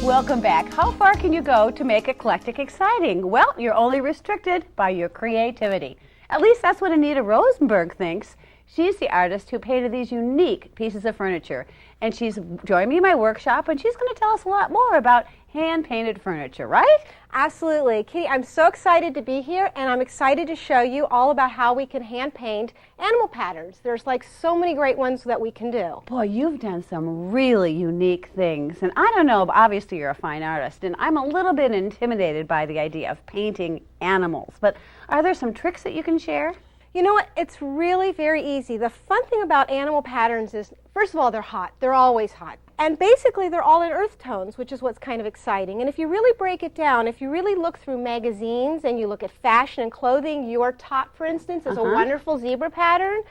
Welcome back. How far can you go to make eclectic exciting? Well, you're only restricted by your creativity. At least that's what Anita Rosenberg thinks. She's the artist who painted these unique pieces of furniture. And she's joined me in my workshop, and she's going to tell us a lot more about hand-painted furniture, right? Absolutely. Kitty, I'm so excited to be here, and I'm excited to show you all about how we can hand paint animal patterns. There's like so many great ones that we can do. Boy, you've done some really unique things. And I don't know, obviously you're a fine artist, and I'm a little bit intimidated by the idea of painting animals. But are there some tricks that you can share? You know what? It's really very easy. The fun thing about animal patterns is, first of all, they're hot. They're always hot. And basically, they're all in earth tones, which is what's kind of exciting. And if you really break it down, if you really look through magazines and you look at fashion and clothing, your top, for instance, is a wonderful zebra pattern.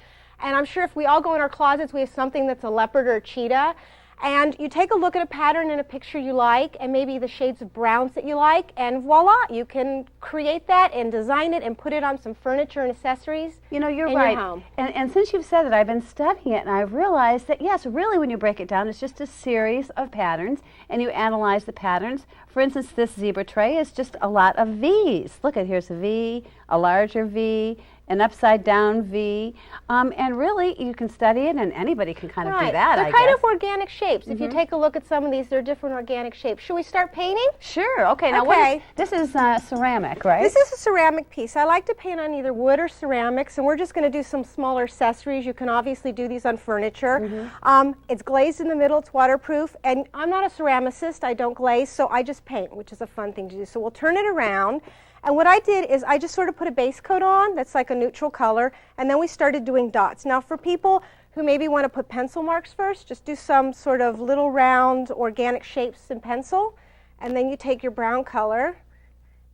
And I'm sure if we all go in our closets, we have something that's a leopard or a cheetah. And you take a look at a pattern in a picture you like, and maybe the shades of browns that you like, and voila, you can create that and design it and put it on some furniture and accessories. You know, you're right. Your home. And since you've said it, I've been studying it, and I've realized that, yes, really when you break it down, it's just a series of patterns, and you analyze the patterns. For instance, this zebra tray is just a lot of V's. Look at, here's a V, a larger V, an upside down V, and really you can study it, and anybody can kind of do that, They're kind of organic shapes. If you take a look at some of these, they're different organic shapes. Should we start painting? Sure. Okay. Now, this is ceramic, right? This is a ceramic piece. I like to paint on either wood or ceramics, and we're just going to do some smaller accessories. You can obviously do these on furniture. It's glazed in the middle. It's waterproof, and I'm not a ceramicist. I don't glaze, so I just paint, which is a fun thing to do. So we'll turn it around. And what I did is I just sort of put a base coat on that's like a neutral color, and then we started doing dots. Now for people who maybe want to put pencil marks first, just do some sort of little round organic shapes in pencil, and then you take your brown color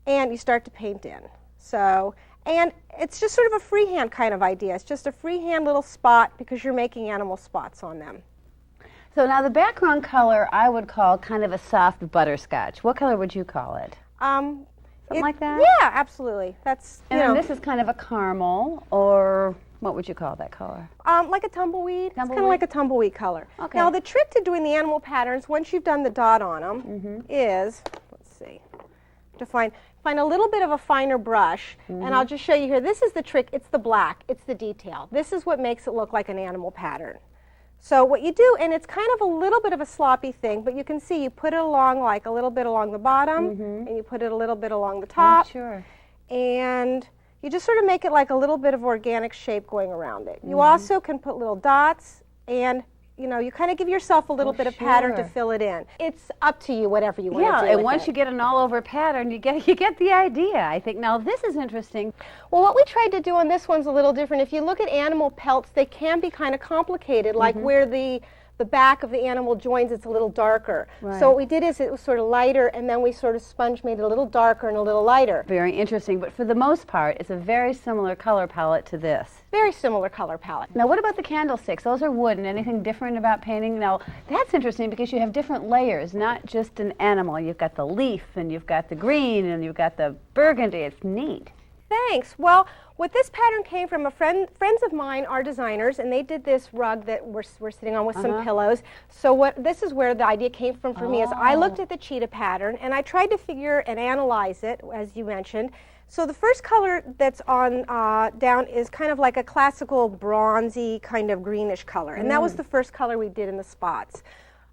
and you start to paint in. So, and it's just sort of a freehand kind of idea. It's just a freehand little spot because you're making animal spots on them. So now the background color I would call kind of a soft butterscotch. What color would you call it? Something like that? Yeah, absolutely. That's, and then this is kind of a caramel, or what would you call that color? Like a tumbleweed. It's kind of like a tumbleweed color. Okay. Now the trick to doing the animal patterns, once you've done the dot on them, is, let's see, to find a little bit of a finer brush, and I'll just show you here. This is the trick. It's the black. It's the detail. This is what makes it look like an animal pattern. So what you do, and it's kind of a little bit of a sloppy thing, but you can see you put it along like a little bit along the bottom, and you put it a little bit along the top. Sure. And you just sort of make it like a little bit of organic shape going around it. You also can put little dots, and you know, you kind of give yourself a little bit of pattern to fill it in. It's up to you, whatever you want to do. Yeah, and once you get an all-over pattern, you get the idea, I think. Now, this is interesting. Well, what we tried to do on this one's a little different. If you look at animal pelts, they can be kind of complicated, like where the back of the animal joins, it's a little darker. Right. So what we did is it was sort of lighter, and then we sort of sponge made it a little darker and a little lighter. Very interesting, but for the most part, it's a very similar color palette to this. Very similar color palette. Now, what about the candlesticks? Those are wood, and anything different about painting? Now, that's interesting because you have different layers, not just an animal. You've got the leaf, and you've got the green, and you've got the burgundy. It's neat. Thanks. Well, what this pattern came from, friends of mine are designers, and they did this rug that we're sitting on with some pillows. So this is where the idea came from for me, is I looked at the cheetah pattern, and I tried to figure and analyze it, as you mentioned. So the first color that's on down is kind of like a classical bronzy kind of greenish color, and that was the first color we did in the spots.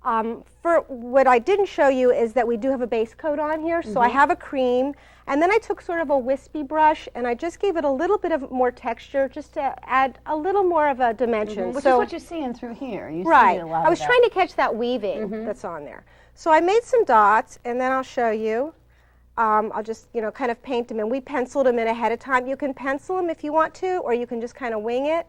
For what I didn't show you is that we do have a base coat on here, so I have a cream, and then I took sort of a wispy brush and I just gave it a little bit of more texture just to add a little more of a dimension. Which is what you're seeing through here. You right. See a lot I was of that. trying to catch that weaving that's on there. So I made some dots, and then I'll show you. I'll just, you know, kind of paint them, and we penciled them in ahead of time. You can pencil them if you want to, or you can just kind of wing it.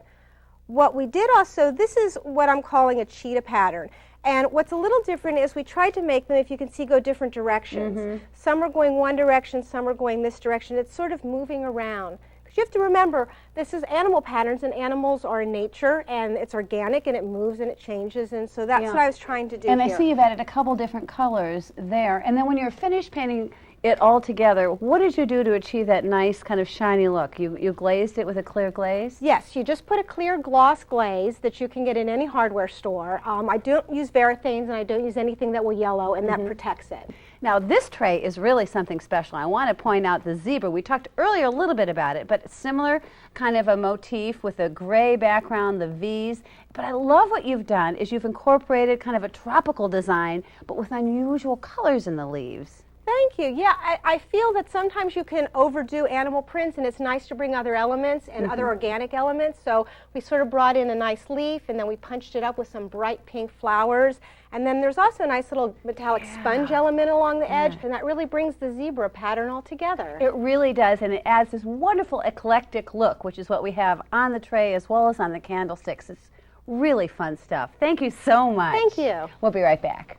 What we did also, this is what I'm calling a cheetah pattern. And what's a little different is we tried to make them, if you can see, go different directions. Some are going one direction, some are going this direction. It's sort of moving around. Because you have to remember, this is animal patterns, and animals are in nature, and it's organic, and it moves, and it changes, and so that's what I was trying to do And here. I see you've added a couple different colors there. And then when you're finished painting, it all together. What did you do to achieve that nice kind of shiny look? You glazed it with a clear glaze? Yes, you just put a clear gloss glaze that you can get in any hardware store. I don't use Varathanes and I don't use anything that will yellow, and that protects it. Now this tray is really something special. I want to point out the zebra. We talked earlier a little bit about it, but similar kind of a motif with a gray background, the V's. But I love what you've done is you've incorporated kind of a tropical design, but with unusual colors in the leaves. Thank you. Yeah, I feel that sometimes you can overdo animal prints, and it's nice to bring other elements and other organic elements. So we sort of brought in a nice leaf, and then we punched it up with some bright pink flowers. And then there's also a nice little metallic sponge element along the edge, and that really brings the zebra pattern all together. It really does, and it adds this wonderful eclectic look, which is what we have on the tray as well as on the candlesticks. It's really fun stuff. Thank you so much. Thank you. We'll be right back.